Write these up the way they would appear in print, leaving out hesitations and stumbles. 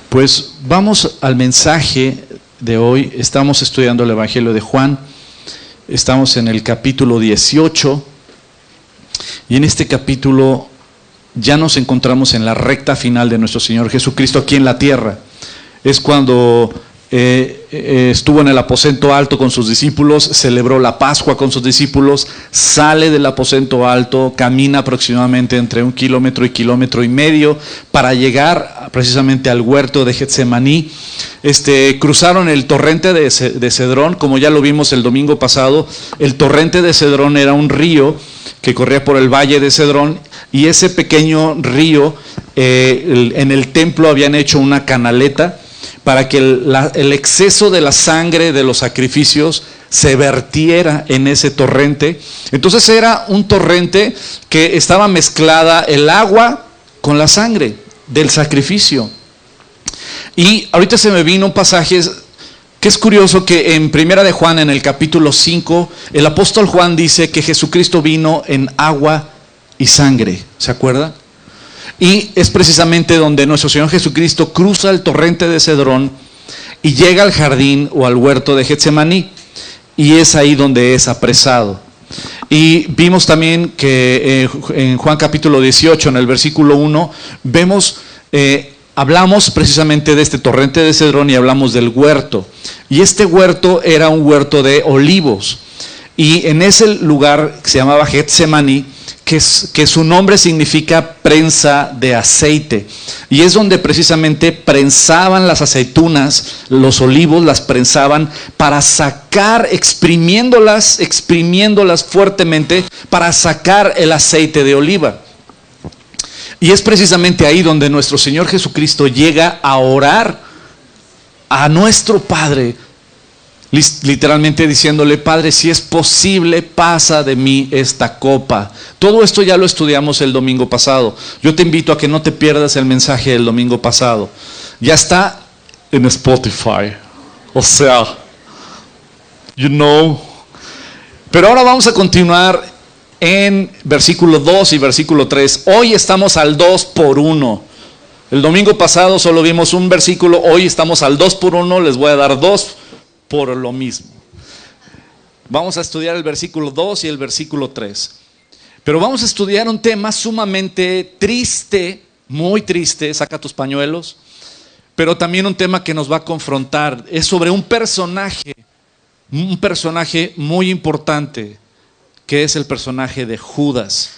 Pues vamos al mensaje de hoy. Estamos estudiando el Evangelio de Juan. Estamos en el capítulo 18. Y en este capítulo ya nos encontramos en la recta final de nuestro Señor Jesucristo aquí en la tierra. Es cuando estuvo en el aposento alto con sus discípulos, celebró la Pascua con sus discípulos, sale del aposento alto, camina aproximadamente entre 1 kilómetro y 1,5 kilómetros para llegar precisamente al huerto de Getsemaní. Cruzaron el torrente de Cedrón, como ya lo vimos el domingo pasado. El torrente de Cedrón era un río que corría por el valle de Cedrón, y ese pequeño río, en el templo habían hecho una canaleta para que el exceso de la sangre de los sacrificios se vertiera en ese torrente. Entonces era un torrente que estaba mezclada el agua con la sangre del sacrificio. Y ahorita se me vino un pasaje que es curioso, que en Primera de Juan, en el capítulo 5, el apóstol Juan dice que Jesucristo vino en agua y sangre. ¿Se acuerda? Y es precisamente donde nuestro Señor Jesucristo cruza el torrente de Cedrón y llega al jardín o al huerto de Getsemaní, y es ahí donde es apresado. Y vimos también que en Juan capítulo 18, en el versículo 1, hablamos precisamente de este torrente de Cedrón y hablamos del huerto. Y este huerto era un huerto de olivos. Y en ese lugar que se llamaba Getsemaní, que su nombre significa prensa de aceite. Y es donde precisamente prensaban las aceitunas, los olivos las prensaban para sacar, exprimiéndolas fuertemente para sacar el aceite de oliva. Y es precisamente ahí donde nuestro Señor Jesucristo llega a orar a nuestro Padre, literalmente diciéndole: Padre, si es posible, pasa de mí esta copa. Todo esto ya lo estudiamos el domingo pasado. Yo te invito a que no te pierdas el mensaje del domingo pasado. Ya está en Spotify. O sea, Pero ahora vamos a continuar en versículo 2 y versículo 3. Hoy estamos al 2 por 1. El domingo pasado solo vimos un versículo. Hoy estamos al 2 por 1. Les voy a dar 2 por lo mismo. Vamos a estudiar el versículo 2 y el versículo 3. Pero vamos a estudiar un tema sumamente triste, muy triste. Saca tus pañuelos. Pero también un tema que nos va a confrontar. Es sobre un personaje muy importante, que es el personaje de Judas.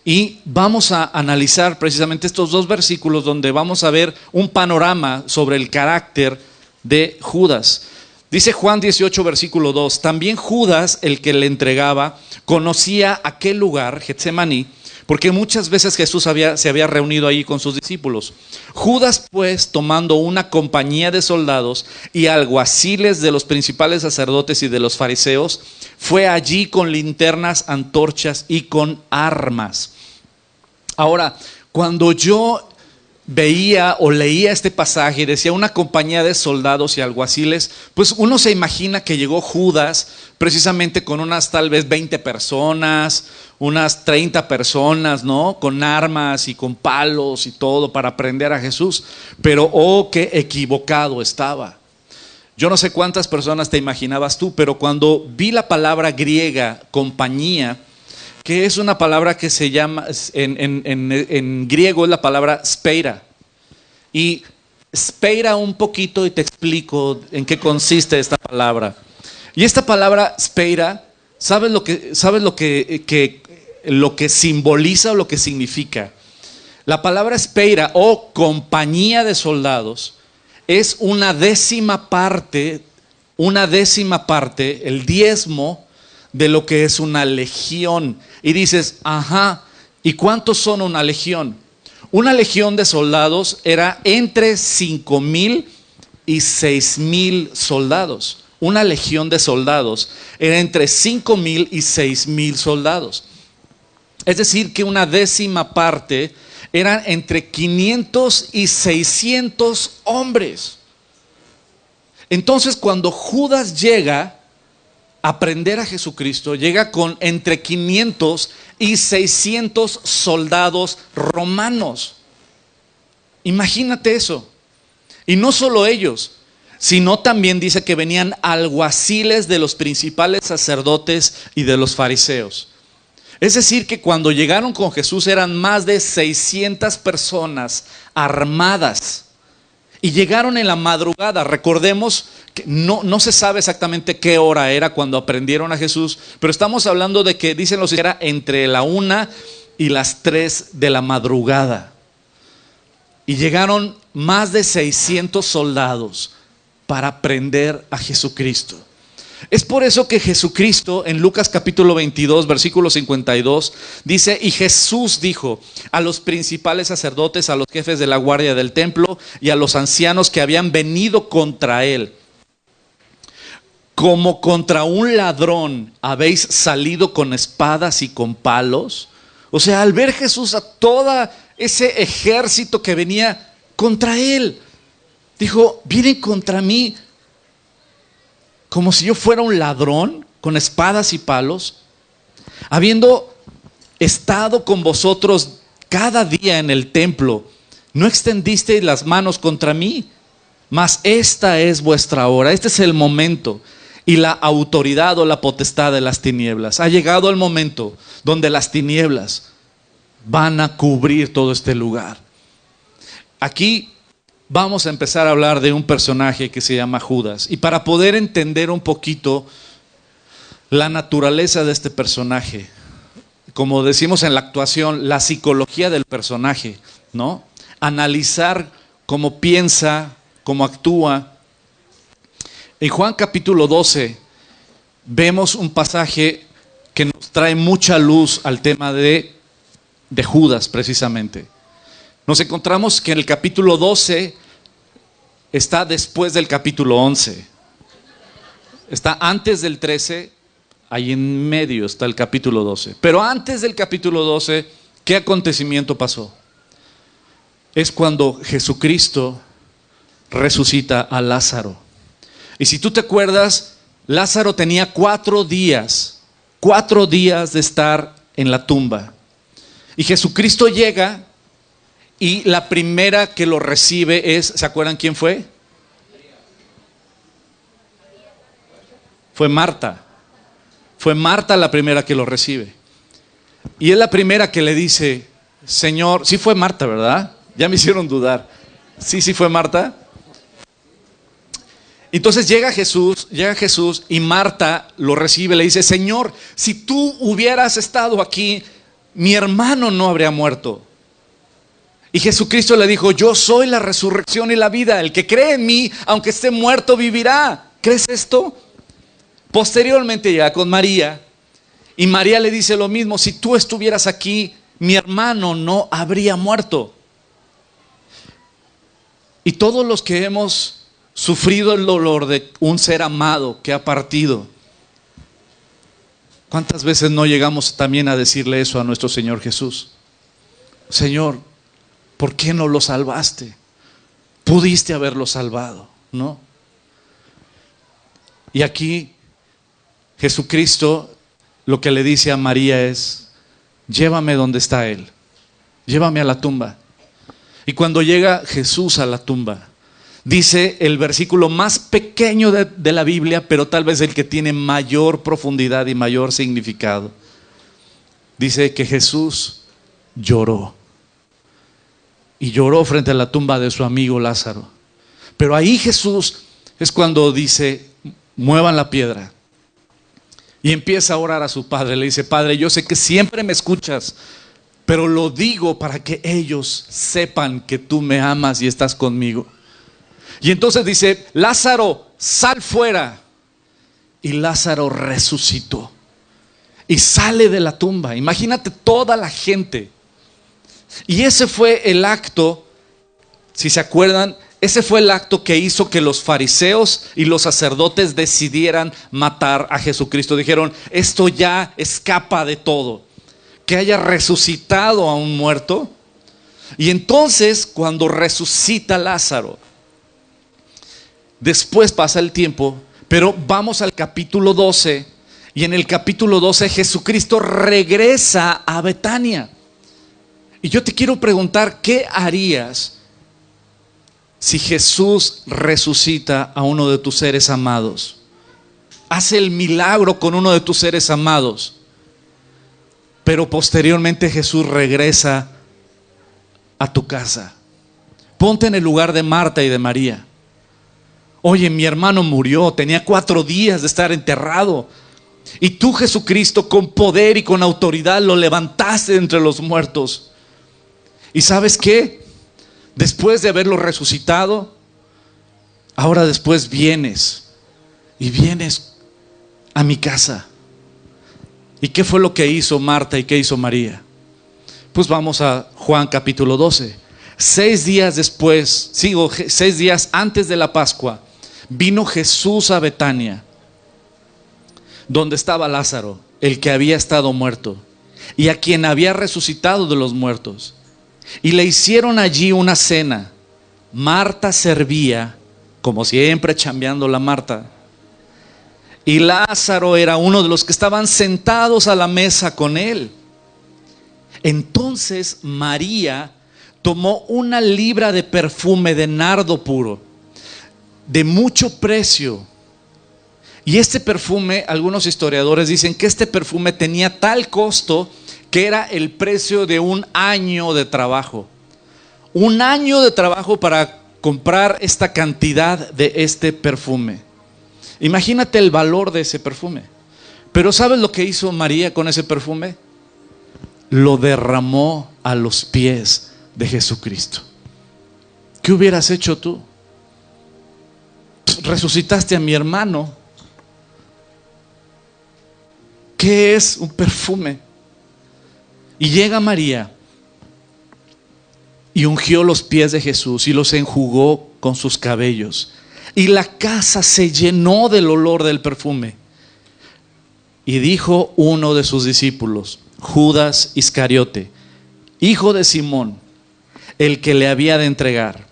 Y vamos a analizar precisamente estos dos versículos, donde vamos a ver un panorama sobre el carácter de Judas. Dice Juan 18, versículo 2: también Judas, el que le entregaba, conocía aquel lugar, Getsemaní, porque muchas veces Jesús se había reunido ahí con sus discípulos. Judas, pues, tomando una compañía de soldados y alguaciles de los principales sacerdotes y de los fariseos, fue allí con linternas, antorchas y con armas. Ahora, cuando yo veía o leía este pasaje y decía una compañía de soldados y alguaciles, pues uno se imagina que llegó Judas precisamente con unas tal vez 20 personas, unas 30 personas, ¿no? Con armas y con palos y todo para prender a Jesús. Pero qué equivocado estaba. Yo no sé cuántas personas te imaginabas tú, pero cuando vi la palabra griega compañía, que es una palabra que se llama, en griego es la palabra speira. Y speira un poquito y te explico en qué consiste esta palabra. Y esta palabra speira, ¿sabes lo que simboliza o lo que significa? La palabra speira o compañía de soldados es una décima parte, el diezmo de lo que es una legión. Y dices, ajá, ¿y cuántos son una legión? Una legión de soldados era entre 5,000 y 6,000 soldados. Una legión de soldados era entre 5,000 y 6,000 soldados. Es decir, que una décima parte eran entre 500 y 600 hombres. Entonces, cuando Judas llega a prender a Jesucristo, llega con entre 500 y 600 soldados romanos. Imagínate eso. Y no solo ellos, sino también dice que venían alguaciles de los principales sacerdotes y de los fariseos. Es decir, que cuando llegaron con Jesús eran más de 600 personas armadas. Y llegaron en la madrugada. Recordemos que no se sabe exactamente qué hora era cuando aprendieron a Jesús, pero estamos hablando de que, dicen los que era entre la 1 y las 3 de la madrugada. Y llegaron más de 600 soldados para prender a Jesucristo. Es por eso que Jesucristo en Lucas capítulo 22 versículo 52 dice: y Jesús dijo a los principales sacerdotes, a los jefes de la guardia del templo y a los ancianos que habían venido contra él: como contra un ladrón habéis salido con espadas y con palos. O sea, al ver Jesús a todo ese ejército que venía contra él, dijo: vienen contra mí como si yo fuera un ladrón, con espadas y palos, habiendo estado con vosotros cada día en el templo, no extendisteis las manos contra mí, mas esta es vuestra hora, este es el momento y la autoridad o la potestad de las tinieblas. Ha llegado el momento donde las tinieblas van a cubrir todo este lugar. Aquí vamos a empezar a hablar de un personaje que se llama Judas. Y para poder entender un poquito la naturaleza de este personaje, como decimos en la actuación, la psicología del personaje, ¿no? Analizar cómo piensa, cómo actúa. En Juan capítulo 12 vemos un pasaje que nos trae mucha luz al tema de Judas precisamente. Nos encontramos que en el capítulo 12 está después del capítulo 11. Está antes del 13, ahí en medio está el capítulo 12. Pero antes del capítulo 12, ¿qué acontecimiento pasó? Es cuando Jesucristo resucita a Lázaro. Y si tú te acuerdas, Lázaro tenía 4 días de estar en la tumba. Y Jesucristo llega. Y la primera que lo recibe es, ¿se acuerdan quién fue? Fue Marta. Fue Marta la primera que lo recibe. Y es la primera que le dice: Señor, sí fue Marta, ¿verdad? Ya me hicieron dudar. Sí fue Marta. Entonces llega Jesús y Marta lo recibe, le dice: Señor, si tú hubieras estado aquí, mi hermano no habría muerto. Y Jesucristo le dijo: yo soy la resurrección y la vida, el que cree en mí, aunque esté muerto, vivirá. ¿Crees esto? Posteriormente llega con María, y María le dice lo mismo: si tú estuvieras aquí, mi hermano no habría muerto. Y todos los que hemos sufrido el dolor de un ser amado que ha partido, ¿cuántas veces no llegamos también a decirle eso a nuestro Señor Jesús? Señor, ¿por qué no lo salvaste? Pudiste haberlo salvado, ¿no? Y aquí Jesucristo lo que le dice a María es: llévame donde está Él, llévame a la tumba. Y cuando llega Jesús a la tumba, dice el versículo más pequeño de la Biblia, pero tal vez el que tiene mayor profundidad y mayor significado. Dice que Jesús lloró. Y lloró frente a la tumba de su amigo Lázaro. Pero ahí Jesús es cuando dice: muevan la piedra. Y empieza a orar a su Padre. Le dice: Padre, yo sé que siempre me escuchas, pero lo digo para que ellos sepan que tú me amas y estás conmigo. Y entonces dice: Lázaro, sal fuera. Y Lázaro resucitó y sale de la tumba. Imagínate toda la gente. Y ese fue el acto, si se acuerdan, ese fue el acto que hizo que los fariseos y los sacerdotes decidieran matar a Jesucristo. Dijeron: esto ya escapa de todo, que haya resucitado a un muerto. Y entonces cuando resucita Lázaro, después pasa el tiempo, pero vamos al capítulo 12, y en el capítulo 12 Jesucristo regresa a Betania. Y yo te quiero preguntar: ¿qué harías Si Jesús resucita a uno de tus seres amados, hace el milagro con uno de tus seres amados, pero posteriormente Jesús regresa a tu casa. Ponte en el lugar de Marta y de María. Oye, mi hermano murió, tenía 4 días de estar enterrado. Y tú, Jesucristo, con poder y con autoridad lo levantaste entre los muertos. ¿Y sabes qué? Después de haberlo resucitado, ahora después vienes a mi casa. ¿Y qué fue lo que hizo Marta y qué hizo María? Pues vamos a Juan capítulo 12. 6 días antes de la Pascua, vino Jesús a Betania, donde estaba Lázaro, el que había estado muerto, y a quien había resucitado de los muertos. Y le hicieron allí una cena. Marta servía, como siempre chambeando la Marta, y Lázaro era uno de los que estaban sentados a la mesa con él. Entonces María tomó 1 libra de perfume de nardo puro, de mucho precio. Y este perfume, algunos historiadores dicen que este perfume tenía tal costo que era el precio de 1 año de trabajo. 1 año de trabajo para comprar esta cantidad de este perfume. Imagínate el valor de ese perfume. Pero ¿sabes lo que hizo María con ese perfume? Lo derramó a los pies de Jesucristo. ¿Qué hubieras hecho tú? Resucitaste a mi hermano. ¿Qué es un perfume? Y llega María y ungió los pies de Jesús y los enjugó con sus cabellos. Y la casa se llenó del olor del perfume. Y dijo uno de sus discípulos, Judas Iscariote, hijo de Simón, el que le había de entregar: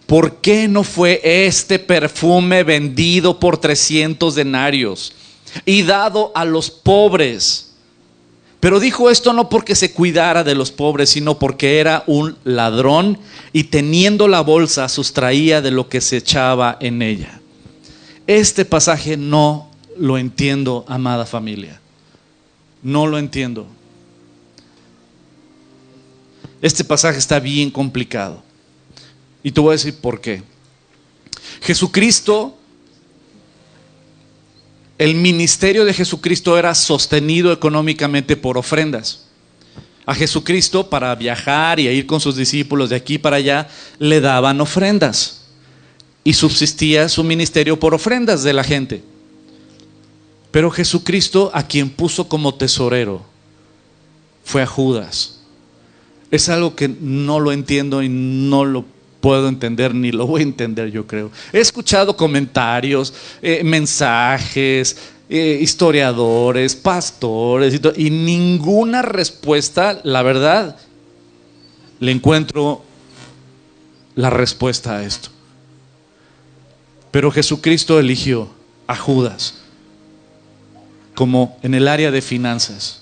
¿por qué no fue este perfume vendido por 300 denarios y dado a los pobres? Pero dijo esto no porque se cuidara de los pobres, sino porque era un ladrón y teniendo la bolsa sustraía de lo que se echaba en ella. Este pasaje no lo entiendo, amada familia. No lo entiendo. Este pasaje está bien complicado. Y te voy a decir por qué. Jesucristo, el ministerio de Jesucristo era sostenido económicamente por ofrendas. A Jesucristo, para viajar y a ir con sus discípulos de aquí para allá, le daban ofrendas. Y subsistía su ministerio por ofrendas de la gente. Pero Jesucristo, a quien puso como tesorero, fue a Judas. Es algo que no lo entiendo y no lo puedo entender, ni lo voy a entender, yo creo. He escuchado comentarios, mensajes, historiadores, pastores y ninguna respuesta, la verdad, le encuentro la respuesta a esto. Pero Jesucristo eligió a Judas como en el área de finanzas.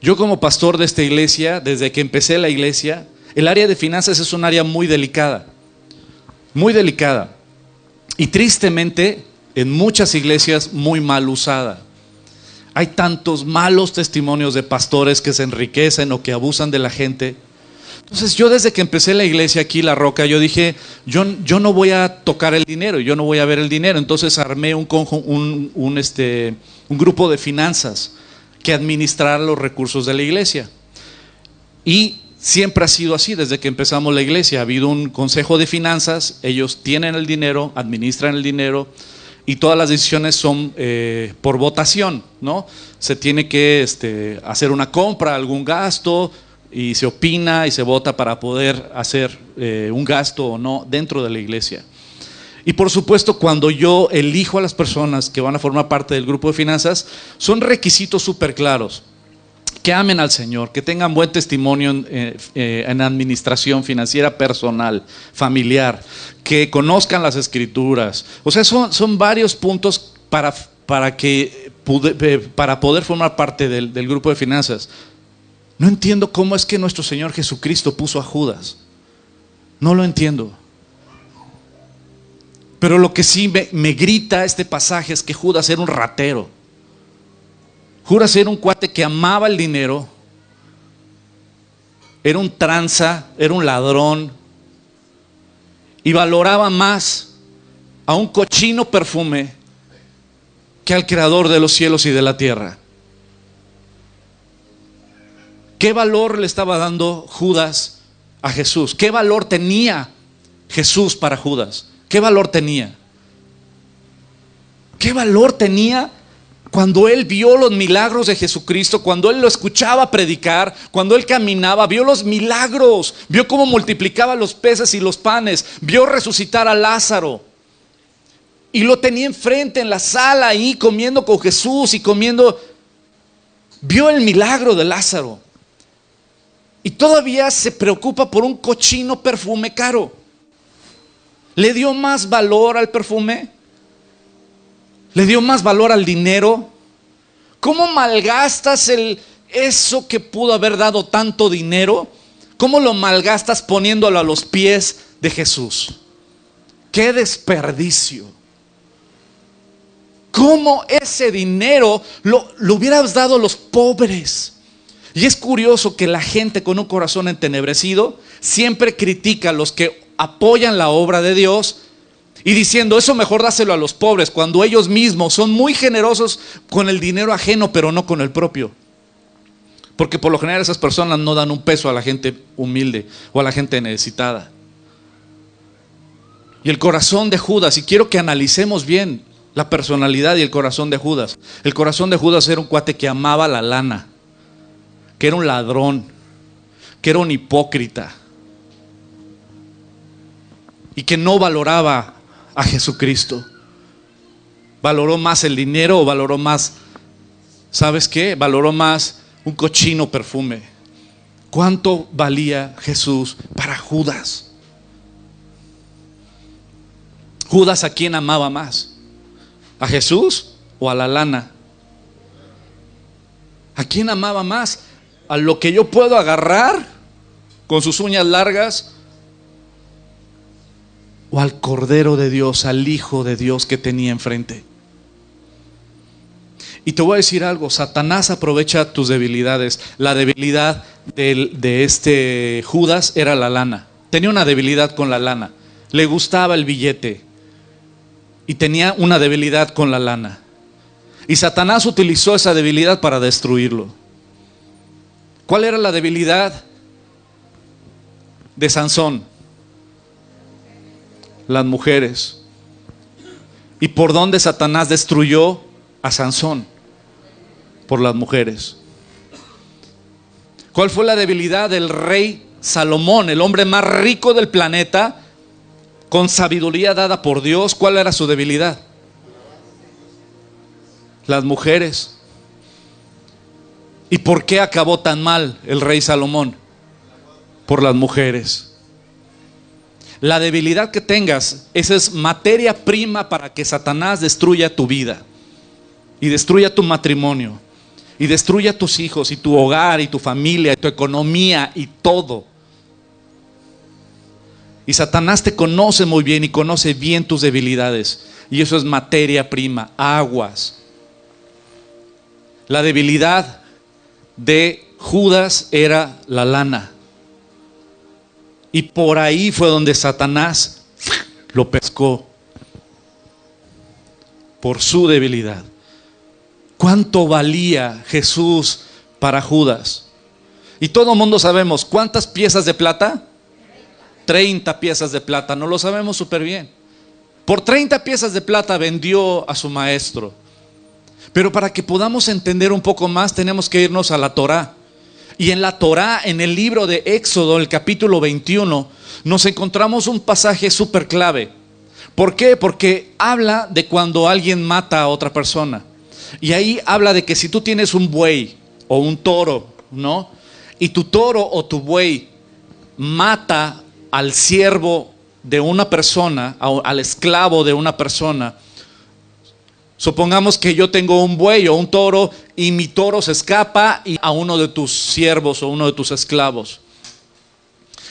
Yo como pastor de esta iglesia, desde que empecé la iglesia, el área de finanzas es un área muy delicada. Muy delicada. Y tristemente, en muchas iglesias, muy mal usada. Hay tantos malos testimonios de pastores que se enriquecen o que abusan de la gente. Entonces yo desde que empecé la iglesia aquí, La Roca, yo dije, yo no voy a tocar el dinero, yo no voy a ver el dinero. Entonces armé un grupo de finanzas que administrar los recursos de la iglesia. Y siempre ha sido así, desde que empezamos la iglesia. Ha habido un consejo de finanzas, ellos tienen el dinero, administran el dinero y todas las decisiones son por votación, ¿no? Se tiene que hacer una compra, algún gasto y se opina y se vota para poder hacer un gasto o no dentro de la iglesia. Y por supuesto, cuando yo elijo a las personas que van a formar parte del grupo de finanzas, son requisitos súper claros. Que amen al Señor, que tengan buen testimonio en administración financiera personal, familiar, que conozcan las escrituras. O sea, son varios puntos para poder formar parte del grupo de finanzas. No entiendo cómo es que nuestro Señor Jesucristo puso a Judas. No lo entiendo. Pero lo que sí me grita este pasaje es que Judas era un ratero. Judas era un cuate que amaba el dinero, era un tranza, era un ladrón y valoraba más a un cochino perfume que al creador de los cielos y de la tierra. ¿Qué valor le estaba dando Judas a Jesús? ¿Qué valor tenía Jesús para Judas? ¿Qué valor tenía? ¿Qué valor tenía cuando él vio los milagros de Jesucristo, cuando él lo escuchaba predicar, cuando él caminaba, vio los milagros, vio cómo multiplicaba los peces y los panes, vio resucitar a Lázaro? Y lo tenía enfrente en la sala ahí comiendo con Jesús y comiendo. Vio el milagro de Lázaro. Y todavía se preocupa por un cochino perfume caro. ¿Le dio más valor al perfume? ¿Le dio más valor al dinero? ¿Cómo malgastas eso que pudo haber dado tanto dinero? ¿Cómo lo malgastas poniéndolo a los pies de Jesús? ¡Qué desperdicio! ¿Cómo ese dinero lo hubieras dado a los pobres? Y es curioso que la gente con un corazón entenebrecido siempre critica a los que apoyan la obra de Dios y diciendo, eso mejor dáselo a los pobres, cuando ellos mismos son muy generosos con el dinero ajeno, pero no con el propio. Porque por lo general esas personas no dan un peso a la gente humilde o a la gente necesitada. Y el corazón de Judas, y quiero que analicemos bien la personalidad y el corazón de Judas. El corazón de Judas era un cuate que amaba la lana, que era un ladrón, que era un hipócrita y que no valoraba a Jesucristo. Valoró más el dinero o valoró más, ¿sabes qué? Valoró más un cochino perfume. ¿Cuánto valía Jesús para Judas? Judas, ¿a quién amaba más? ¿A Jesús o a la lana? ¿A quién amaba más? ¿A lo que yo puedo agarrar con sus uñas largas? ¿O al Cordero de Dios, al Hijo de Dios que tenía enfrente? Y te voy a decir algo, Satanás aprovecha tus debilidades. La debilidad de este Judas era la lana. Tenía una debilidad con la lana. Le gustaba el billete y tenía una debilidad con la lana. Y Satanás utilizó esa debilidad para destruirlo. ¿Cuál era la debilidad de Sansón? Las mujeres. ¿Y por dónde Satanás destruyó a Sansón? Por las mujeres. ¿Cuál fue la debilidad del rey Salomón, el hombre más rico del planeta, con sabiduría dada por Dios? ¿Cuál era su debilidad? Las mujeres. ¿Y por qué acabó tan mal el rey Salomón? Por las mujeres. La debilidad que tengas, esa es materia prima para que Satanás destruya tu vida y destruya tu matrimonio y destruya tus hijos y tu hogar y tu familia y tu economía y todo. Y Satanás te conoce muy bien y conoce bien tus debilidades, y eso es materia prima, aguas. La debilidad de Judas era la lana. Y por ahí fue donde Satanás lo pescó, por su debilidad. ¿Cuánto valía Jesús para Judas? Y todo el mundo sabemos, ¿cuántas piezas de plata? 30 piezas de plata, no lo sabemos súper bien. Por 30 piezas de plata vendió a su maestro. Pero para que podamos entender un poco más, tenemos que irnos a la Torá. Y en la Torá, en el libro de Éxodo, el capítulo 21, nos encontramos un pasaje súper clave. ¿Por qué? Porque habla de cuando alguien mata a otra persona. Y ahí habla de que si tú tienes un buey o un toro, ¿no? Y tu toro o tu buey mata al siervo de una persona, al esclavo de una persona. Supongamos que yo tengo un buey o un toro y mi toro se escapa y a uno de tus siervos o uno de tus esclavos.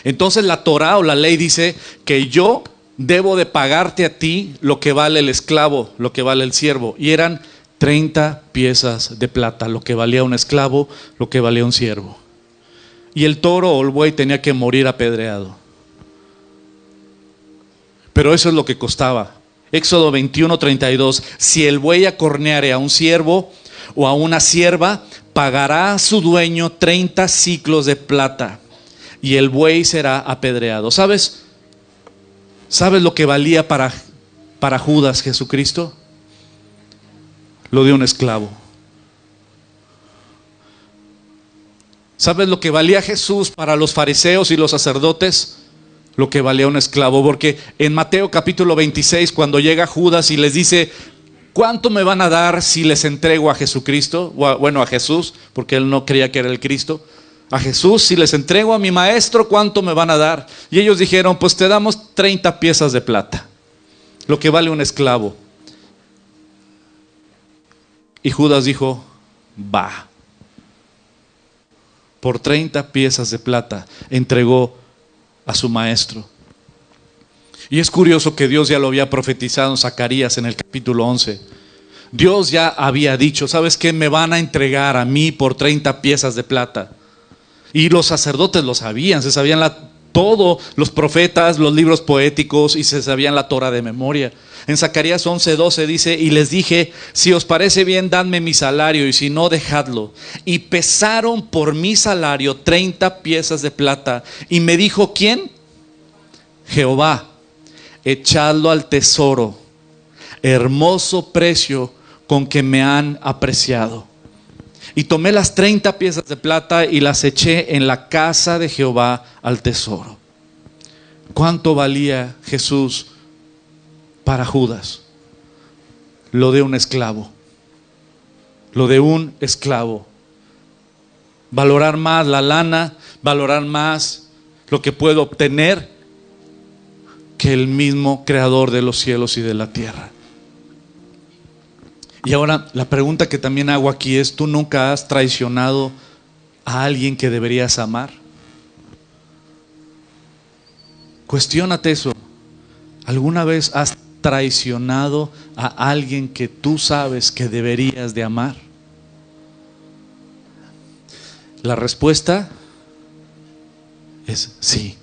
Entonces la Torá o la ley dice que yo debo de pagarte a ti lo que vale el esclavo, lo que vale el siervo. Y eran 30 piezas de plata, lo que valía un esclavo, lo que valía un siervo. Y el toro o el buey tenía que morir apedreado. Pero eso es lo que costaba. Éxodo 21:32. Si el buey acorneare a un siervo o a una sierva, pagará a su dueño 30 siclos de plata y el buey será apedreado. ¿Sabes lo que valía para Judas Jesucristo? Lo de un esclavo. ¿Sabes lo que valía Jesús para los fariseos y los sacerdotes? Lo que valía un esclavo. Porque en Mateo capítulo 26, cuando llega Judas y les dice: ¿cuánto me van a dar si les entrego a Jesucristo? Bueno, a Jesús, porque él no creía que era el Cristo. A Jesús, si les entrego a mi maestro, ¿cuánto me van a dar? Y ellos dijeron: pues te damos 30 piezas de plata, lo que vale un esclavo. Y Judas dijo: va. Por 30 piezas de plata entregó a su maestro. Y es curioso que Dios ya lo había profetizado en Zacarías en el capítulo 11. Dios ya había dicho: ¿sabes qué? Me van a entregar a mí por 30 piezas de plata. Y los sacerdotes lo sabían, se sabían todo, los profetas, los libros poéticos, y se sabían la Torah de memoria. En Zacarías 11:12 dice: y les dije: si os parece bien, dadme mi salario, y si no, dejadlo. Y pesaron por mi salario 30 piezas de plata. Y me dijo: ¿quién? Jehová: echadlo al tesoro, hermoso precio con que me han apreciado. Y tomé las 30 piezas de plata y las eché en la casa de Jehová al tesoro. ¿Cuánto valía Jesús para Judas? Lo de un esclavo. Lo de un esclavo. Valorar más la lana, valorar más lo que puedo obtener que el mismo creador de los cielos y de la tierra. Y ahora la pregunta que también hago aquí es: ¿tú nunca has traicionado a alguien que deberías amar? Cuestiónate eso. ¿Alguna vez has traicionado a alguien que tú sabes que deberías de amar? La respuesta es sí.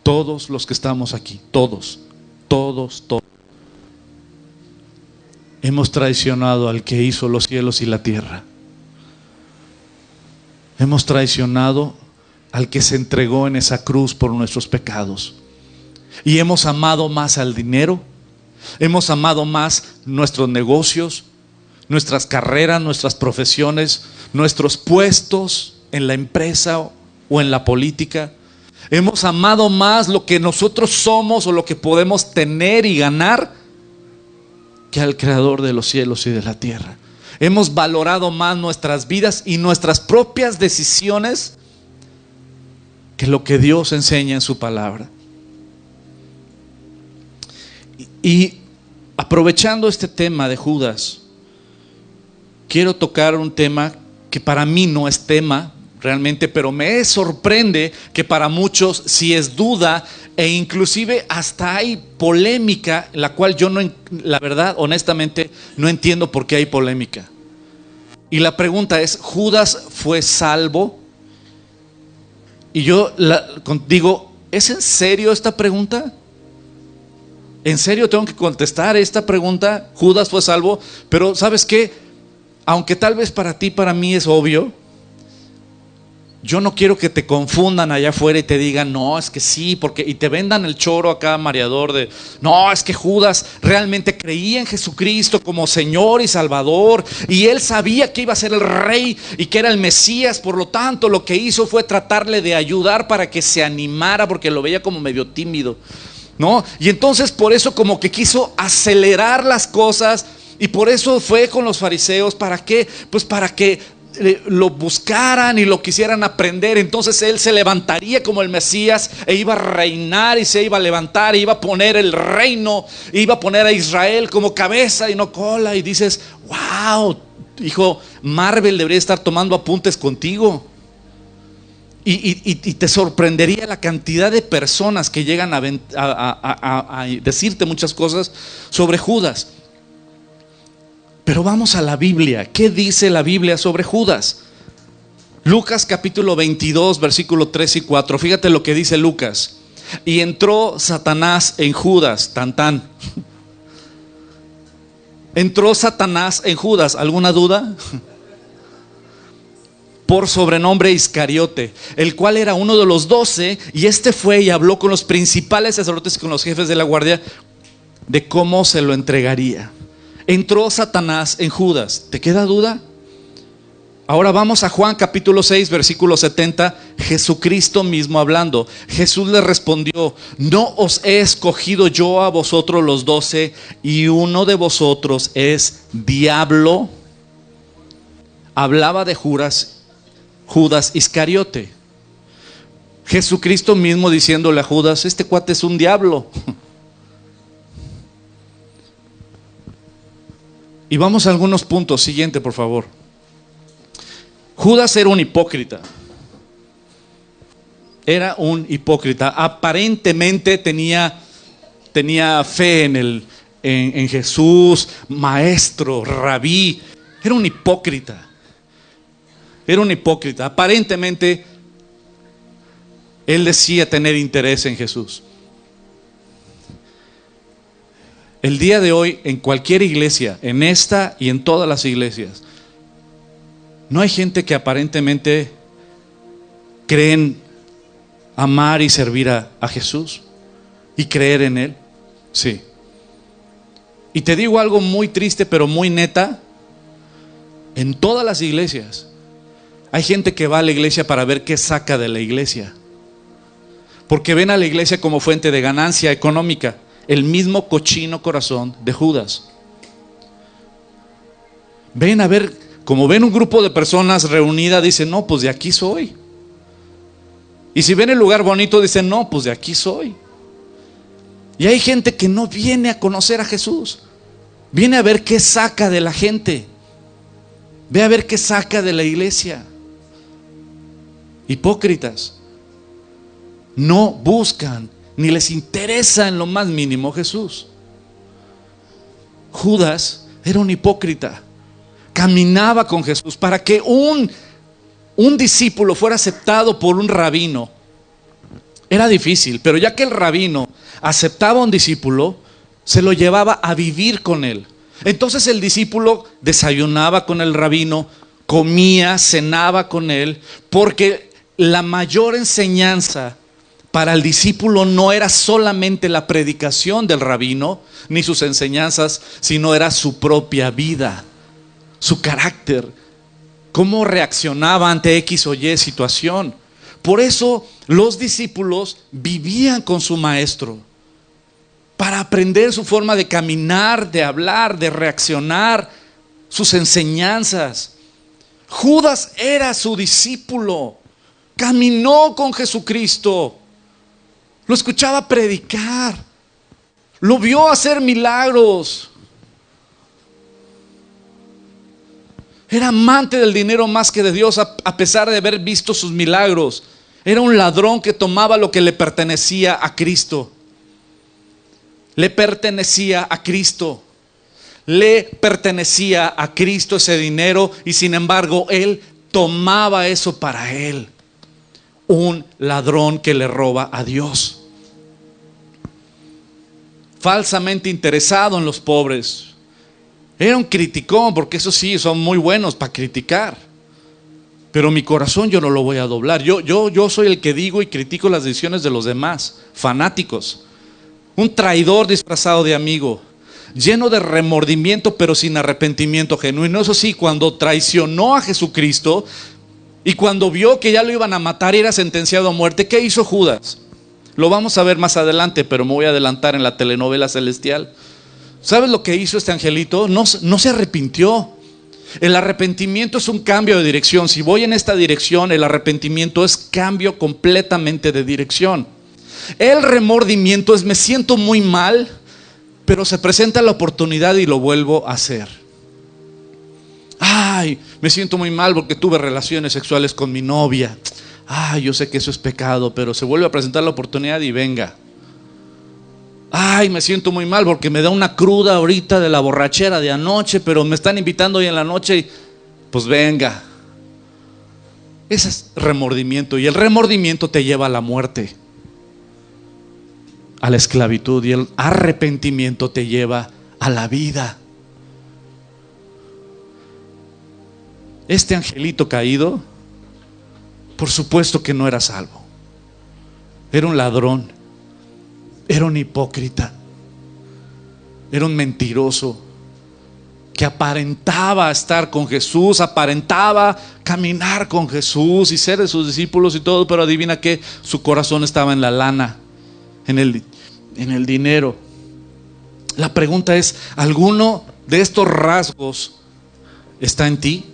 Todos los que estamos aquí, todos. Hemos traicionado al que hizo los cielos y la tierra. Hemos traicionado al que se entregó en esa cruz por nuestros pecados. Y hemos amado más al dinero, hemos amado más nuestros negocios, nuestras carreras, nuestras profesiones, nuestros puestos en la empresa o en la política. Hemos amado más lo que nosotros somos o lo que podemos tener y ganar que al creador de los cielos y de la tierra. Hemos valorado más nuestras vidas y nuestras propias decisiones que lo que Dios enseña en su palabra. Y aprovechando este tema de Judas, quiero tocar un tema que para mí no es tema realmente, pero me sorprende que para muchos sí es duda, e inclusive hasta hay polémica, la cual yo no, la verdad, honestamente, no entiendo por qué hay polémica. Y la pregunta es: ¿Judas fue salvo? Y yo digo: ¿es en serio esta pregunta? ¿En serio tengo que contestar esta pregunta? ¿Judas fue salvo? Pero ¿sabes qué? Aunque tal vez para ti, para mí es obvio, yo no quiero que te confundan allá afuera y te digan: no, es que sí, porque, y te vendan el choro acá mareador de: no, es que Judas realmente creía en Jesucristo como Señor y Salvador, y él sabía que iba a ser el rey y que era el Mesías, por lo tanto lo que hizo fue tratarle de ayudar para que se animara, porque lo veía como medio tímido, ¿no? Y entonces por eso como que quiso acelerar las cosas, y por eso fue con los fariseos. ¿Para qué? Pues para que lo buscaran y lo quisieran aprender. Entonces él se levantaría como el Mesías e iba a reinar, y se iba a levantar, e iba a poner el reino, e iba a poner a Israel como cabeza y no cola. Y dices: wow, hijo, Marvel debería estar tomando apuntes contigo. Y te sorprendería la cantidad de personas que llegan a decirte muchas cosas sobre Judas. Pero vamos a la Biblia. ¿Qué dice la Biblia sobre Judas? Lucas capítulo 22, versículo 3 y 4. Fíjate lo que dice Lucas. Y entró Satanás en Judas. Tan. Entró Satanás en Judas. ¿Alguna duda? Por sobrenombre Iscariote, el cual era uno de los 12, y este fue y habló con los principales sacerdotes y con los jefes de la guardia de cómo se lo entregaría. Entró Satanás en Judas. ¿Te queda duda? Ahora vamos a Juan capítulo 6, versículo 70, Jesucristo mismo hablando. Jesús le respondió: no os he escogido yo a vosotros los 12, y uno de vosotros es diablo. Hablaba de Judas Iscariote. Jesucristo mismo diciéndole a Judas: este cuate es un diablo. Y vamos a algunos puntos. Siguiente, por favor. Judas era un hipócrita. Era un hipócrita. Aparentemente tenía fe en Jesús, maestro, rabí. Era un hipócrita. Era un hipócrita. Aparentemente él decía tener interés en Jesús. El día de hoy, en cualquier iglesia, en esta y en todas las iglesias, no hay gente que aparentemente creen amar y servir a Jesús y creer en Él. Sí. Y te digo algo muy triste, pero muy neta. En todas las iglesias hay gente que va a la iglesia para ver qué saca de la iglesia, porque ven a la iglesia como fuente de ganancia económica. El mismo cochino corazón de Judas. Ven a ver, como ven un grupo de personas reunidas, dicen: no, pues de aquí soy. Y si ven el lugar bonito, dicen: no, pues de aquí soy. Y hay gente que no viene a conocer a Jesús, viene a ver qué saca de la gente, ve a ver qué saca de la iglesia. Hipócritas. No buscan ni les interesa en lo más mínimo Jesús. Judas era un hipócrita. Caminaba con Jesús. Para que un discípulo fuera aceptado por un rabino era difícil, pero ya que el rabino aceptaba a un discípulo, se lo llevaba a vivir con él. Entonces el discípulo desayunaba con el rabino, comía, cenaba con él, porque la mayor enseñanza para el discípulo no era solamente la predicación del rabino ni sus enseñanzas, sino era su propia vida, su carácter, cómo reaccionaba ante X o Y situación. Por eso los discípulos vivían con su maestro, para aprender su forma de caminar, de hablar, de reaccionar, sus enseñanzas. Judas era su discípulo, caminó con Jesucristo. Lo escuchaba predicar, lo vio hacer milagros. Era amante del dinero más que de Dios, a pesar de haber visto sus milagros. Era un ladrón que tomaba lo que le pertenecía a Cristo. Le pertenecía a Cristo. Le pertenecía a Cristo ese dinero, y sin embargo él tomaba eso para él. Un ladrón que le roba a Dios. Falsamente interesado en los pobres. Era un criticón, porque eso sí, son muy buenos para criticar. Pero mi corazón yo no lo voy a doblar. Yo soy el que digo y critico las decisiones de los demás. Fanáticos. Un traidor disfrazado de amigo. Lleno de remordimiento, pero sin arrepentimiento genuino. Eso sí, cuando traicionó a Jesucristo y cuando vio que ya lo iban a matar y era sentenciado a muerte, ¿qué hizo Judas? Lo vamos a ver más adelante, pero me voy a adelantar en la telenovela celestial. ¿Sabes lo que hizo este angelito? No se arrepintió. El arrepentimiento es un cambio de dirección. Si voy en esta dirección, el arrepentimiento es cambio completamente de dirección. El remordimiento es: me siento muy mal, pero se presenta la oportunidad y lo vuelvo a hacer. Ay, me siento muy mal porque tuve relaciones sexuales con mi novia. Yo sé que eso es pecado, pero se vuelve a presentar la oportunidad y venga. Me siento muy mal porque me da una cruda ahorita de la borrachera de anoche, pero me están invitando hoy en la noche y pues venga. Ese es remordimiento, y el remordimiento te lleva a la muerte, a la esclavitud, y el arrepentimiento te lleva a la vida. Este angelito caído, por supuesto que no era salvo. Era un ladrón, era un hipócrita, era un mentiroso que aparentaba estar con Jesús, aparentaba caminar con Jesús y ser de sus discípulos y todo, pero adivina qué, su corazón estaba en la lana, en el dinero. La pregunta es, ¿alguno de estos rasgos está en ti?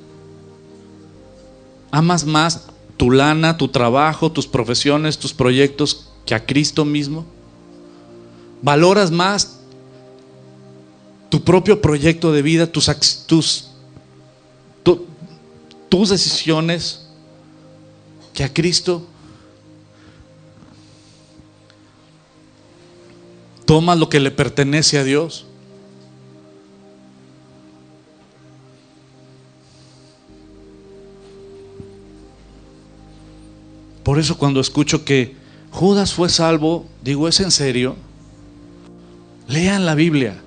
¿Amas más tu lana, tu trabajo, tus profesiones, tus proyectos que a Cristo mismo? ¿Valoras más tu propio proyecto de vida, tus decisiones que a Cristo? ¿Tomas lo que le pertenece a Dios? Por eso cuando escucho que Judas fue salvo, digo, ¿es en serio? Lean la Biblia.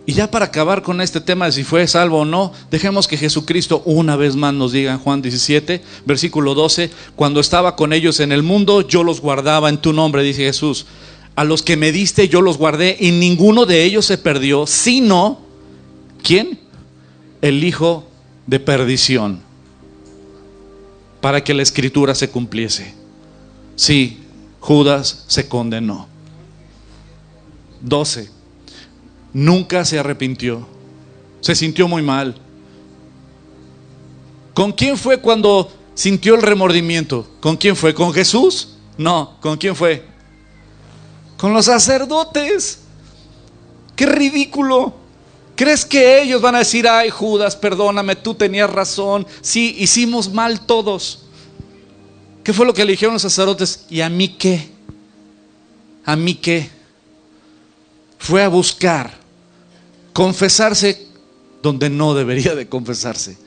Y ya para acabar con este tema de si fue salvo o no, dejemos que Jesucristo una vez más nos diga en Juan 17, versículo 12, cuando estaba con ellos en el mundo, yo los guardaba en tu nombre, dice Jesús. A los que me diste yo los guardé y ninguno de ellos se perdió, sino, ¿quién? El hijo de perdición, para que la escritura se cumpliese. Sí, Judas se condenó. 12. Nunca se arrepintió. Se sintió muy mal. ¿Con quién fue cuando sintió el remordimiento? ¿Con quién fue? ¿Con Jesús? No, ¿con quién fue? Con los sacerdotes. ¡Qué ridículo! ¿Crees que ellos van a decir, ay Judas, perdóname, tú tenías razón, sí, hicimos mal todos? ¿Qué fue lo que le dijeron los sacerdotes? ¿Y a mí qué? ¿A mí qué? Fue a buscar confesarse donde no debería de confesarse.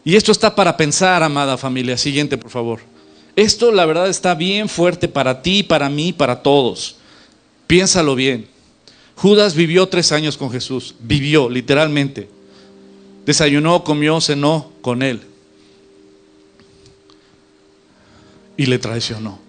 Y esto está para pensar, amada familia. Siguiente, por favor. Esto la verdad está bien fuerte para ti, para mí, para todos. Piénsalo bien. Judas vivió 3 años con Jesús. Vivió, literalmente. Desayunó, comió, cenó con él. Y le traicionó.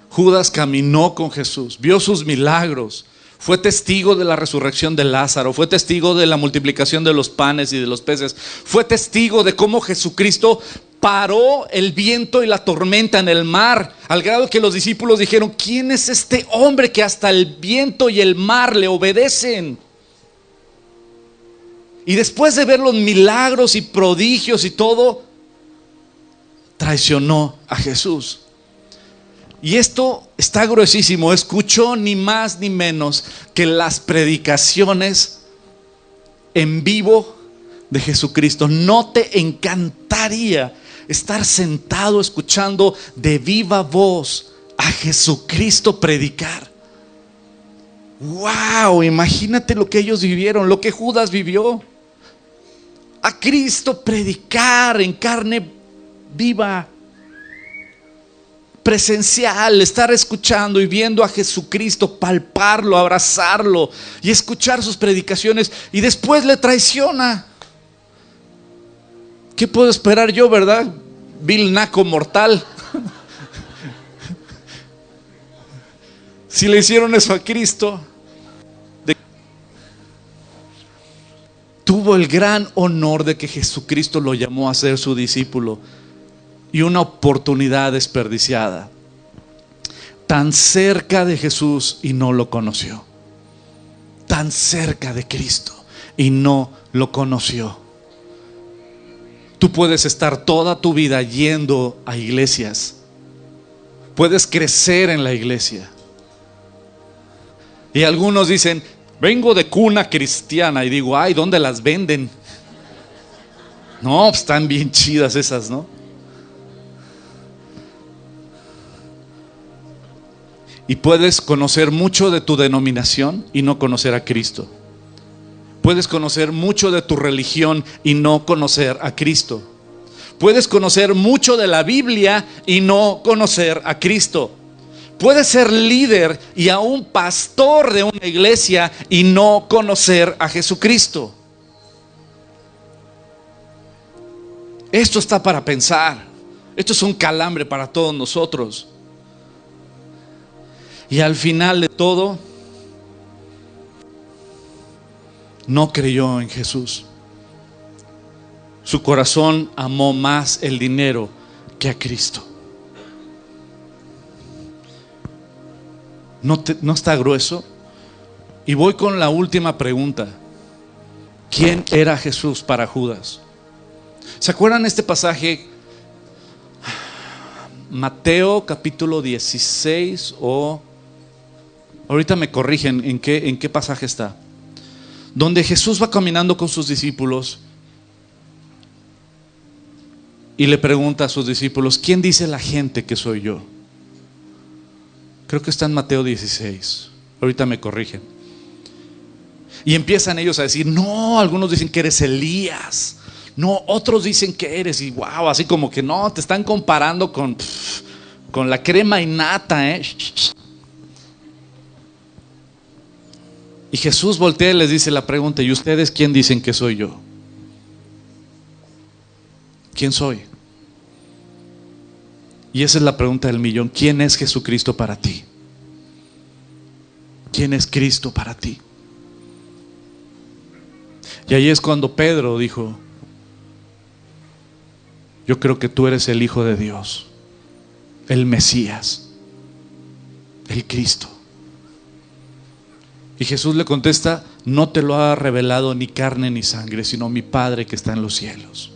Judas caminó con Jesús, vio sus milagros, fue testigo de la resurrección de Lázaro, fue testigo de la multiplicación de los panes y de los peces, fue testigo de cómo Jesucristo paró el viento y la tormenta en el mar, al grado que los discípulos dijeron, ¿quién es este hombre que hasta el viento y el mar le obedecen? Y después de ver los milagros y prodigios y todo, traicionó a Jesús. Y esto está gruesísimo. Escuchó ni más ni menos que las predicaciones en vivo de Jesucristo. ¿No te encantaría estar sentado escuchando de viva voz a Jesucristo predicar? ¡Wow! Imagínate lo que ellos vivieron, lo que Judas vivió. A Cristo predicar en carne viva, presencial, estar escuchando y viendo a Jesucristo, palparlo, abrazarlo y escuchar sus predicaciones, y después le traiciona. ¿Qué puedo esperar yo, verdad? Vil naco mortal. Si le hicieron eso a Cristo. Tuvo el gran honor de que Jesucristo lo llamó a ser su discípulo, y una oportunidad desperdiciada. Tan cerca de Jesús y no lo conoció. Tan cerca de Cristo y no lo conoció. Tú puedes estar toda tu vida yendo a iglesias. Puedes crecer en la iglesia. Y algunos dicen, vengo de cuna cristiana. Y digo, ay, ¿dónde las venden? No, pues están bien chidas esas, ¿no? Y puedes conocer mucho de tu denominación y no conocer a Cristo. Puedes conocer mucho de tu religión y no conocer a Cristo. Puedes conocer mucho de la Biblia y no conocer a Cristo. Puedes ser líder y aún pastor de una iglesia y no conocer a Jesucristo. Esto está para pensar. Esto es un calambre para todos nosotros. Y al final de todo, no creyó en Jesús. Su corazón amó más el dinero que a Cristo. ¿No está grueso? Y voy con la última pregunta. ¿Quién era Jesús para Judas? ¿Se acuerdan este pasaje? Mateo capítulo 16 o... Ahorita me corrigen en qué pasaje está. Donde Jesús va caminando con sus discípulos y le pregunta a sus discípulos: ¿quién dice la gente que soy yo? Creo que está en Mateo 16. Ahorita me corrigen. Y empiezan ellos a decir: no, algunos dicen que eres Elías. No, otros dicen que eres, y wow, así como que no, te están comparando con la crema innata, Y Jesús voltea y les dice la pregunta: ¿y ustedes quién dicen que soy yo? ¿Quién soy? Y esa es la pregunta del millón. ¿Quién es Jesucristo para ti? ¿Quién es Cristo para ti? Y ahí es cuando Pedro dijo: yo creo que tú eres el Hijo de Dios, el Mesías, el Cristo. Y Jesús le contesta: no te lo ha revelado ni carne ni sangre, sino mi Padre que está en los cielos.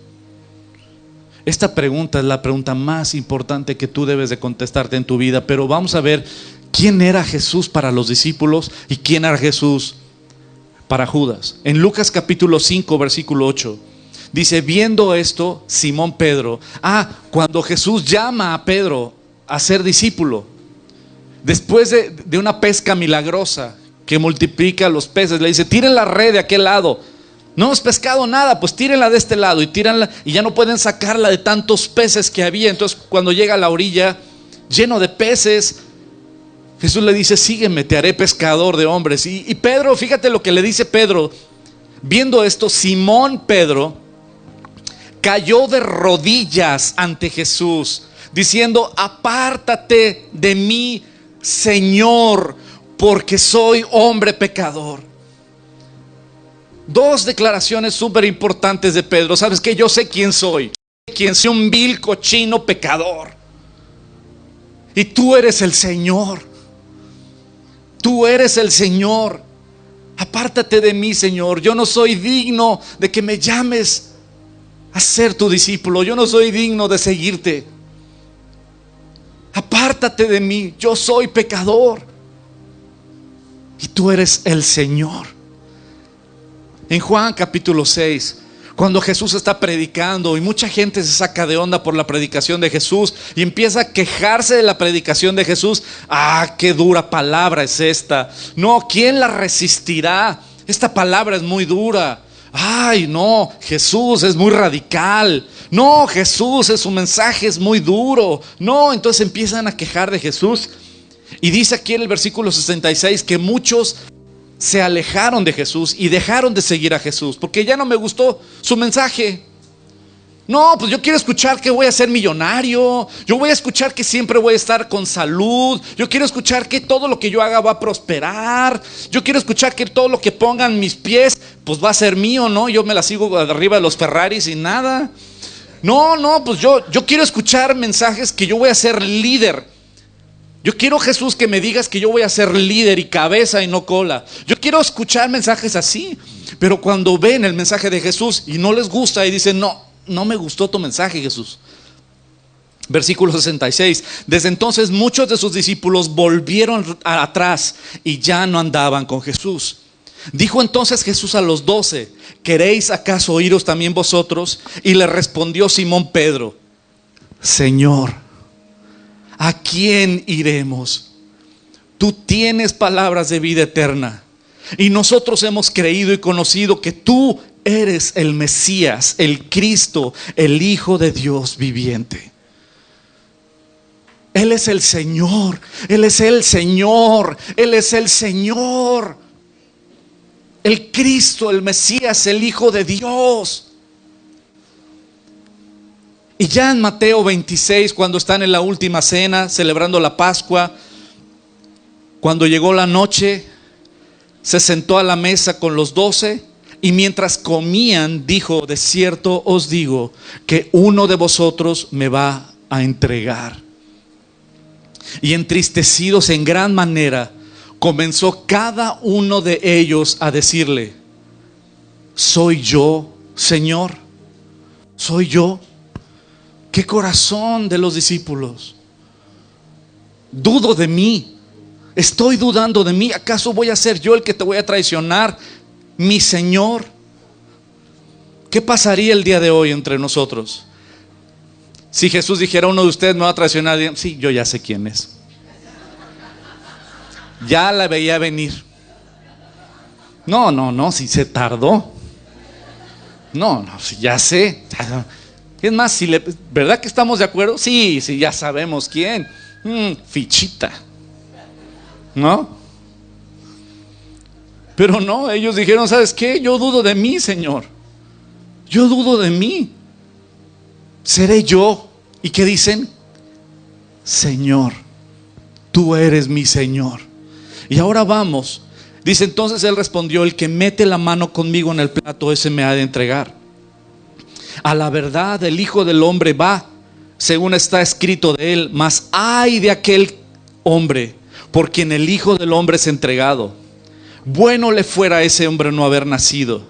Esta pregunta es la pregunta más importante que tú debes de contestarte en tu vida. Pero vamos a ver quién era Jesús para los discípulos y quién era Jesús para Judas. En Lucas capítulo 5 versículo 8 dice: viendo esto, Simón Pedro, cuando Jesús llama a Pedro a ser discípulo, después de una pesca milagrosa que multiplica los peces, le dice: tiren la red de aquel lado. No hemos pescado nada, pues tírenla de este lado. Y tírenla, y ya no pueden sacarla de tantos peces que había. Entonces cuando llega a la orilla lleno de peces, Jesús le dice: sígueme, te haré pescador de hombres. Y Pedro, fíjate lo que le dice Pedro. Viendo esto, Simón Pedro cayó de rodillas ante Jesús, diciendo: apártate de mí, Señor, porque soy hombre pecador. Dos declaraciones súper importantes de Pedro. ¿Sabes qué? Yo sé quién soy. Soy un vil, cochino, pecador. Y tú eres el Señor. Tú eres el Señor. Apártate de mí, Señor. Yo no soy digno de que me llames a ser tu discípulo. Yo no soy digno de seguirte. Apártate de mí. Yo soy pecador. Y tú eres el Señor. En Juan capítulo 6, cuando Jesús está predicando y mucha gente se saca de onda por la predicación de Jesús y empieza a quejarse de la predicación de Jesús. Qué dura palabra es esta. No, ¿quién la resistirá? Esta palabra es muy dura. No, Jesús es muy radical. No, Jesús, su mensaje es muy duro. No, entonces empiezan a quejar de Jesús. Y dice aquí en el versículo 66 que muchos se alejaron de Jesús y dejaron de seguir a Jesús porque ya no me gustó su mensaje. No, pues yo quiero escuchar que voy a ser millonario. Yo voy a escuchar que siempre voy a estar con salud. Yo quiero escuchar que todo lo que yo haga va a prosperar. Yo quiero escuchar que todo lo que pongan mis pies pues va a ser mío, ¿no? Yo me la sigo arriba de los Ferraris y nada. No, pues yo quiero escuchar mensajes que yo voy a ser líder. Yo quiero, Jesús, que me digas que yo voy a ser líder y cabeza y no cola. Yo quiero escuchar mensajes así. Pero cuando ven el mensaje de Jesús y no les gusta y dicen: no me gustó tu mensaje, Jesús. Versículo 66. Desde entonces muchos de sus discípulos volvieron atrás y ya no andaban con Jesús. Dijo entonces Jesús a los 12: ¿queréis acaso iros también vosotros? Y le respondió Simón Pedro: Señor, ¿a quién iremos? tú tienes palabras de vida eterna. Y nosotros hemos creído y conocido que tú eres el Mesías, el Cristo, el Hijo de Dios viviente. Él es el Señor, Él es el Señor, Él es el Señor. El Cristo, el Mesías, el Hijo de Dios. Y ya en Mateo 26, cuando están en la última cena, celebrando la Pascua, cuando llegó la noche, se sentó a la mesa con los 12 y mientras comían dijo: de cierto os digo que uno de vosotros me va a entregar. Y entristecidos en gran manera, comenzó cada uno de ellos a decirle: ¿soy yo, Señor? ¿Soy yo? ¿Qué corazón de los discípulos? Dudo de mí. Estoy dudando de mí. ¿Acaso voy a ser yo el que te voy a traicionar, mi Señor? ¿Qué pasaría el día de hoy entre nosotros? Si Jesús dijera: uno de ustedes me va a traicionar, sí, yo ya sé quién es. Ya la veía venir. No, si se tardó. No, si ya sé. Es más, si ¿verdad que estamos de acuerdo? Sí, ya sabemos quién. Fichita. ¿No? Pero no, ellos dijeron: ¿sabes qué? Yo dudo de mí, Señor. Yo dudo de mí. ¿Seré yo? ¿Y qué dicen? Señor, tú eres mi Señor. Y ahora vamos. Dice: entonces él respondió: el que mete la mano conmigo en el plato, ese me ha de entregar. A la verdad, el Hijo del Hombre va, según está escrito de él, mas ay de aquel hombre por quien el Hijo del Hombre es entregado. Bueno le fuera a ese hombre no haber nacido.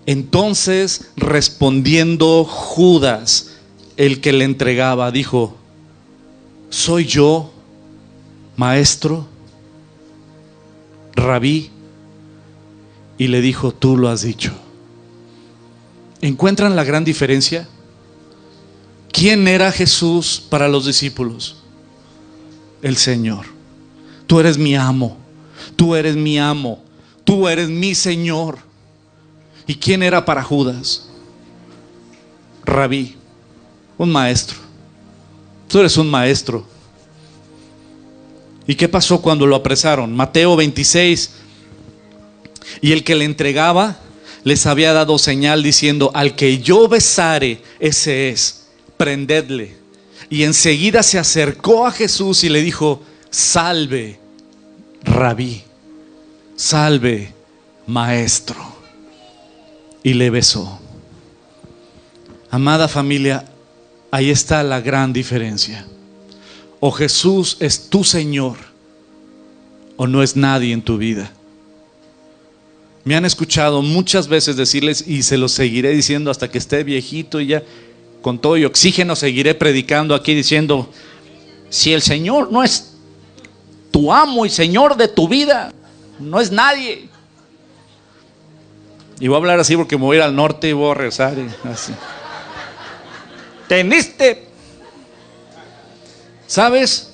Entonces, respondiendo Judas, el que le entregaba, dijo: ¿soy yo, maestro, rabí? Y le dijo: tú lo has dicho. ¿Encuentran la gran diferencia? ¿Quién era Jesús para los discípulos? El Señor. Tú eres mi amo, tú eres mi amo, tú eres mi Señor. ¿Y quién era para Judas? Rabí, un maestro. Tú eres un maestro. ¿Y qué pasó cuando lo apresaron? Mateo 26. Y el que le entregaba les había dado señal diciendo: al que yo besare, ese es, prendedle. Y enseguida se acercó a Jesús y le dijo: salve, rabí, salve, maestro. Y le besó. Amada familia, ahí está la gran diferencia. O Jesús es tu Señor, o no es nadie en tu vida. Me han escuchado muchas veces decirles, y se los seguiré diciendo hasta que esté viejito y ya con todo y oxígeno seguiré predicando aquí diciendo: si el Señor no es tu amo y Señor de tu vida, no es nadie. Y voy a hablar así porque me voy a ir al norte y voy a regresar así. Teniste. ¿Sabes?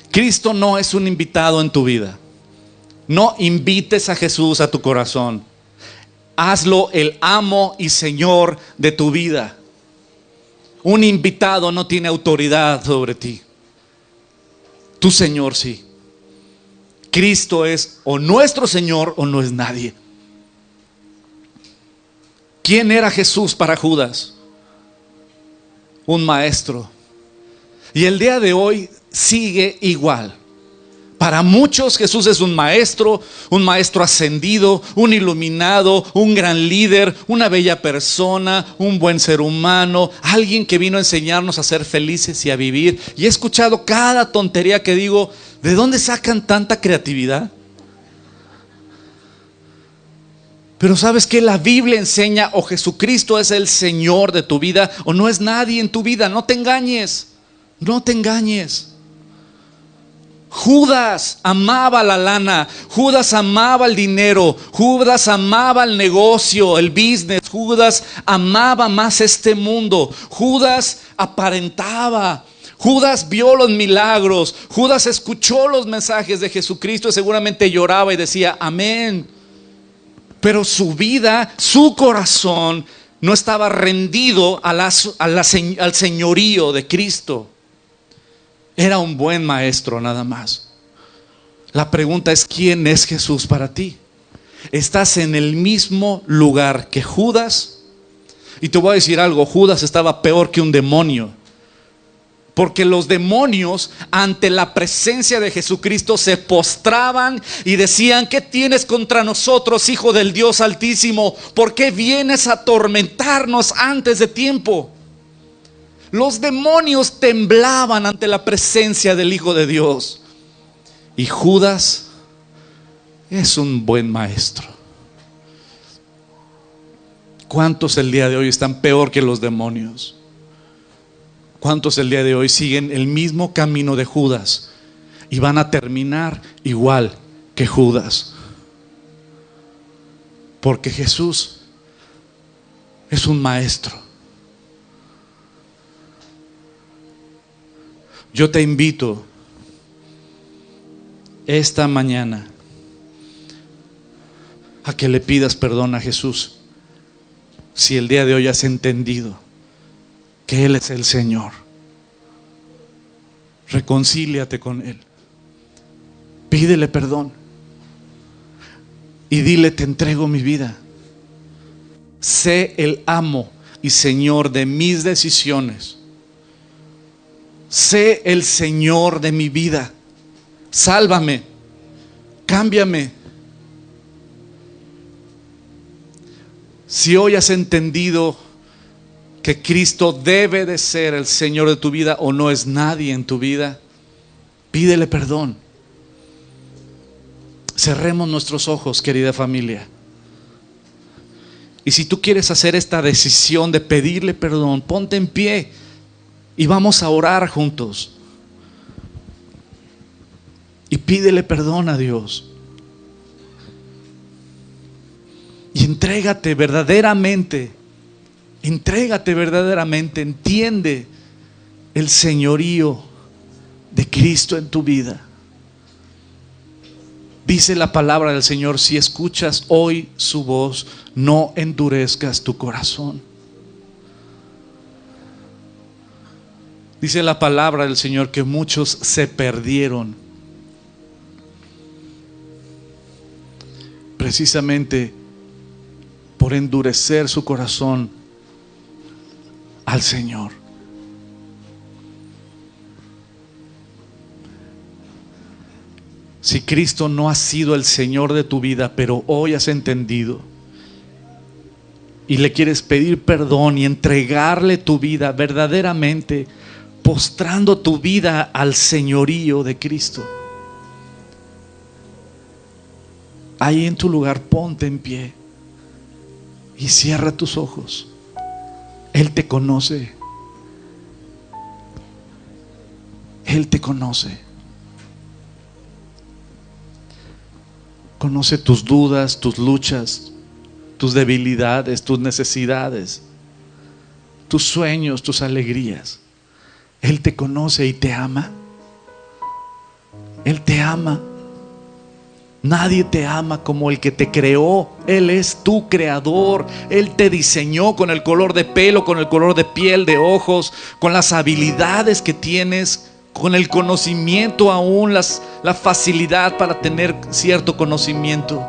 Cristo no es un invitado en tu vida. No invites a Jesús a tu corazón. Hazlo el amo y Señor de tu vida. Un invitado no tiene autoridad sobre ti. Tu Señor sí. Cristo es o nuestro Señor o no es nadie. ¿Quién era Jesús para Judas? Un maestro. Y el día de hoy sigue igual. Para muchos Jesús es un maestro ascendido, un iluminado, un gran líder, una bella persona, un buen ser humano, alguien que vino a enseñarnos a ser felices y a vivir. Y he escuchado cada tontería que digo: ¿de dónde sacan tanta creatividad? Pero ¿sabes qué? La Biblia enseña: o Jesucristo es el Señor de tu vida, o no es nadie en tu vida. No te engañes, no te engañes. Judas amaba la lana, Judas amaba el dinero, Judas amaba el negocio, el business, Judas amaba más este mundo, Judas aparentaba, Judas vio los milagros, Judas escuchó los mensajes de Jesucristo y seguramente lloraba y decía amén. Pero su vida, su corazón no estaba rendido al señorío de Cristo. Era un buen maestro nada más. La pregunta es, ¿quién es Jesús para ti? ¿Estás en el mismo lugar que Judas? Y te voy a decir algo, Judas estaba peor que un demonio. Porque los demonios ante la presencia de Jesucristo se postraban y decían: ¿qué tienes contra nosotros, Hijo del Dios Altísimo? ¿Por qué vienes a atormentarnos antes de tiempo? Los demonios temblaban ante la presencia del Hijo de Dios. Y Judas es un buen maestro. ¿Cuántos el día de hoy están peor que los demonios? ¿Cuántos el día de hoy siguen el mismo camino de Judas y van a terminar igual que Judas? Porque Jesús es un maestro. Yo te invito esta mañana a que le pidas perdón a Jesús. Si el día de hoy has entendido que Él es el Señor, reconcíliate con Él, pídele perdón y dile: te entrego mi vida, sé el amo y Señor de mis decisiones, sé el Señor de mi vida, sálvame, cámbiame. Si hoy has entendido que Cristo debe de ser el Señor de tu vida o no es nadie en tu vida, pídele perdón. Cerremos nuestros ojos, querida familia. Y si tú quieres hacer esta decisión de pedirle perdón, ponte en pie y vamos a orar juntos. Y pídele perdón a Dios. Y entrégate verdaderamente. Entiende el señorío de Cristo en tu vida. Dice la palabra del Señor: si escuchas hoy su voz, no endurezcas tu corazón. Dice la palabra del Señor que muchos se perdieron precisamente por endurecer su corazón al Señor. Si Cristo no ha sido el Señor de tu vida, pero hoy has entendido y le quieres pedir perdón y entregarle tu vida verdaderamente, postrando tu vida al señorío de Cristo, ahí en tu lugar ponte en pie y cierra tus ojos. Él te conoce. Él te conoce. Conoce tus dudas, tus luchas, tus debilidades, tus necesidades, tus sueños, tus alegrías. Él te conoce y te ama. Él te ama. Nadie te ama como el que te creó. Él es tu creador. Él te diseñó con el color de pelo, con el color de piel, de ojos, con las habilidades que tienes, con el conocimiento aún, la facilidad para tener cierto conocimiento.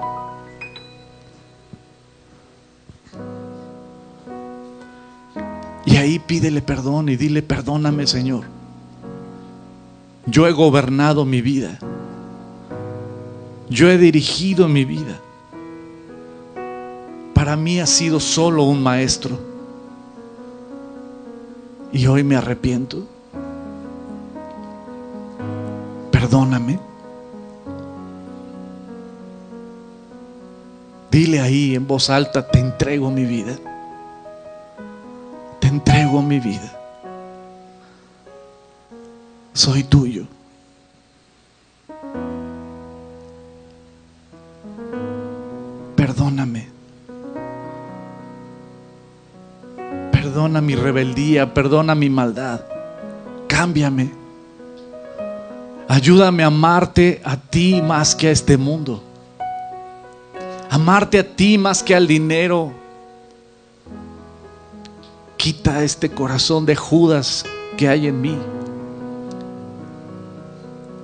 Y ahí pídele perdón y dile: perdóname, Señor. Yo he gobernado mi vida. Yo he dirigido mi vida. Para mí ha sido solo un maestro. Y hoy me arrepiento. Perdóname. Dile ahí en voz alta: te entrego mi vida. Te entrego mi vida. Soy tuyo. Perdóname. Perdona mi rebeldía, perdona mi maldad. cámbiame. Ayúdame a amarte a ti más que a este mundo. Amarte a ti más que al dinero. Quita este corazón de Judas que hay en mí.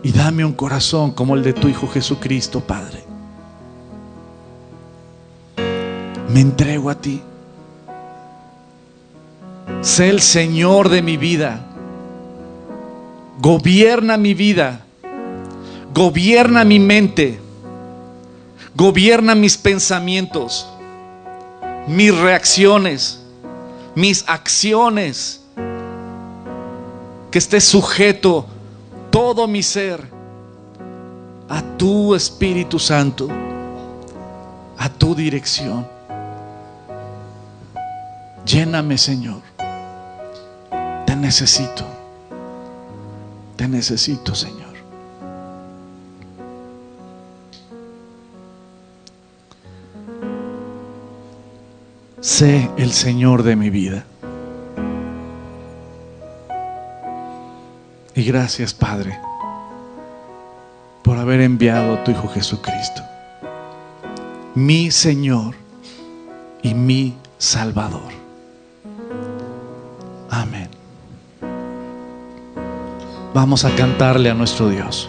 Y dame un corazón como el de tu Hijo Jesucristo, Padre. Me entrego a ti. Sé el Señor de mi vida. Gobierna mi vida. Gobierna mi mente. Gobierna mis pensamientos, mis reacciones, mis acciones. Que esté sujeto todo mi ser a tu Espíritu Santo, a tu dirección. Lléname, Señor. Te necesito. Te necesito, Señor. Sé el Señor de mi vida. Y gracias, Padre, por haber enviado a tu Hijo Jesucristo, mi Señor y mi Salvador. Amén. Vamos a cantarle a nuestro Dios.